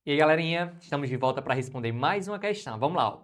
E aí, galerinha, estamos de volta para responder mais uma questão. Vamos lá, ó.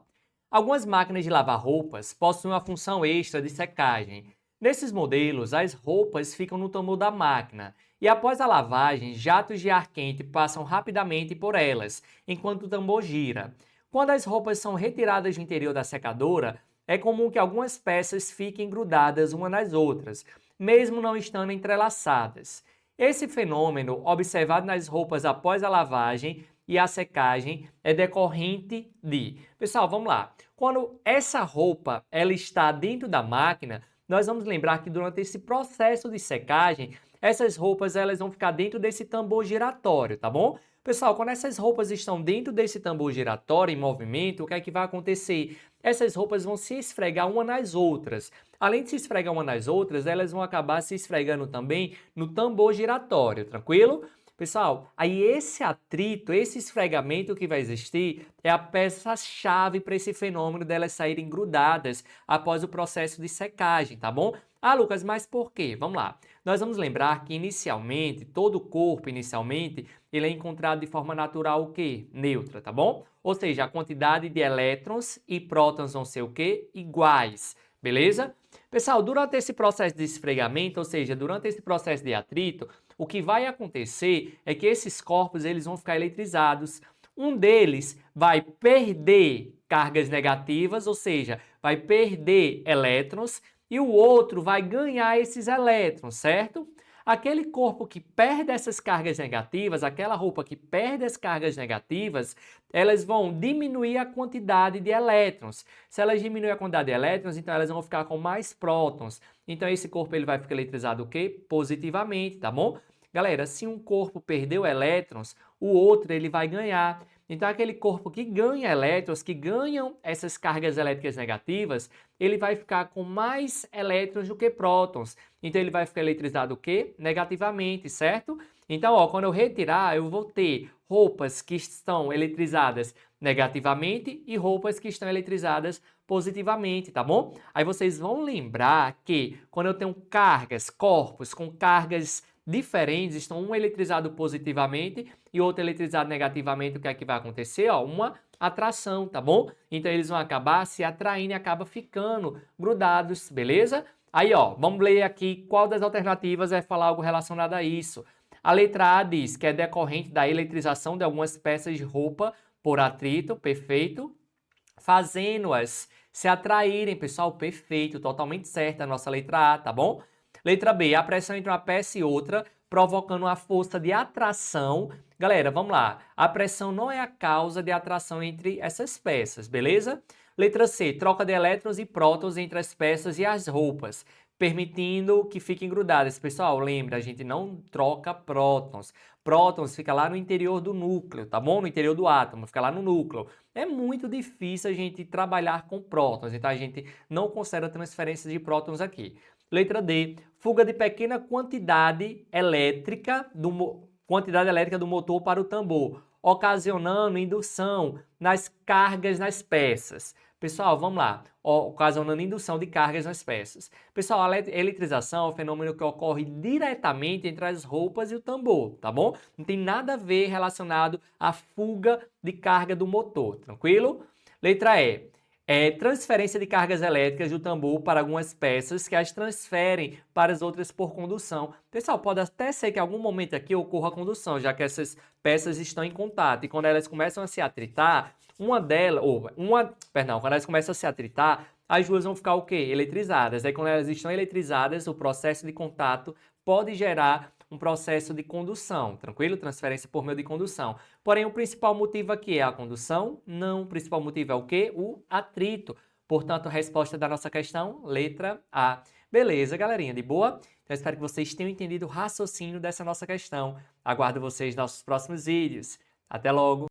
Algumas máquinas de lavar roupas possuem uma função extra de secagem. Nesses modelos, as roupas ficam no tambor da máquina e após a lavagem, jatos de ar quente passam rapidamente por elas, enquanto o tambor gira. Quando as roupas são retiradas do interior da secadora, é comum que algumas peças fiquem grudadas umas nas outras, mesmo não estando entrelaçadas. Esse fenômeno, observado nas roupas após a lavagem e a secagem, é decorrente de... Pessoal, vamos lá. Quando essa roupa ela está dentro da máquina, nós vamos lembrar que durante esse processo de secagem, essas roupas elas vão ficar dentro desse tambor giratório, tá bom? Pessoal, quando essas roupas estão dentro desse tambor giratório em movimento, o que é que vai acontecer? Essas roupas vão se esfregar umas nas outras. Além de se esfregar umas nas outras, elas vão acabar se esfregando também no tambor giratório, tranquilo? Pessoal, aí esse atrito, esse esfregamento que vai existir é a peça-chave para esse fenômeno delas saírem grudadas após o processo de secagem, tá bom? Ah, Lucas, mas por quê? Vamos lá. Nós vamos lembrar que inicialmente, todo o corpo inicialmente, ele é encontrado de forma natural o quê? Neutra, tá bom? Ou seja, a quantidade de elétrons e prótons vão ser o quê? Iguais, beleza? Pessoal, durante esse processo de esfregamento, ou seja, durante esse processo de atrito, o que vai acontecer é que esses corpos eles vão ficar eletrizados. Um deles vai perder cargas negativas, ou seja, vai perder elétrons, e o outro vai ganhar esses elétrons, certo? Aquele corpo que perde essas cargas negativas, aquela roupa que perde as cargas negativas, elas vão diminuir a quantidade de elétrons. Se elas diminuírem a quantidade de elétrons, então elas vão ficar com mais prótons. Então esse corpo ele vai ficar eletrizado o quê? Positivamente, tá bom? Galera, se um corpo perdeu elétrons, o outro ele vai ganhar. Então aquele corpo que ganha elétrons, que ganham essas cargas elétricas negativas, ele vai ficar com mais elétrons do que prótons. Então ele vai ficar eletrizado o quê? Negativamente, certo? Então, ó, quando eu retirar, eu vou ter roupas que estão eletrizadas negativamente e roupas que estão eletrizadas positivamente, tá bom? Aí vocês vão lembrar que quando eu tenho cargas, corpos com cargas diferentes, estão um eletrizado positivamente e outro eletrizado negativamente, o que é que vai acontecer? Ó, uma atração, tá bom? Então eles vão acabar se atraindo e acabam ficando grudados, beleza? Aí, ó, vamos ler aqui qual das alternativas vai falar algo relacionado a isso. A letra A diz que é decorrente da eletrização de algumas peças de roupa por atrito, perfeito, fazendo-as se atraírem, pessoal, perfeito, totalmente certa a nossa letra A, tá bom? Letra B, a pressão entre uma peça e outra, provocando uma força de atração. Galera, vamos lá. A pressão não é a causa de atração entre essas peças, beleza? Letra C, troca de elétrons e prótons entre as peças e as roupas, permitindo que fiquem grudadas. Pessoal, lembra, a gente não troca prótons. Prótons fica lá no interior do núcleo, tá bom? No interior do átomo, fica lá no núcleo. É muito difícil a gente trabalhar com prótons, então a gente não considera transferência de prótons aqui. Letra D, fuga de pequena quantidade elétrica do motor para o tambor, ocasionando indução nas cargas nas peças. Pessoal, vamos lá. Ocasionando indução de cargas nas peças. Pessoal, a eletrização é um fenômeno que ocorre diretamente entre as roupas e o tambor, tá bom? Não tem nada a ver relacionado à fuga de carga do motor, tranquilo? Letra E. Transferência de cargas elétricas do tambor para algumas peças que as transferem para as outras por condução. Pessoal, pode até ser que em algum momento aqui ocorra a condução, já que essas peças estão em contato. E quando elas começam a se atritar, quando elas começam a se atritar, as duas vão ficar o quê? Eletrizadas. Aí quando elas estão eletrizadas, o processo de contato pode gerar um processo de condução, tranquilo? Transferência por meio de condução. Porém, o principal motivo aqui é a condução? Não, o principal motivo é o quê? O atrito. Portanto, a resposta da nossa questão, letra A. Beleza, galerinha, de boa? Então, espero que vocês tenham entendido o raciocínio dessa nossa questão. Aguardo vocês nos nossos próximos vídeos. Até logo!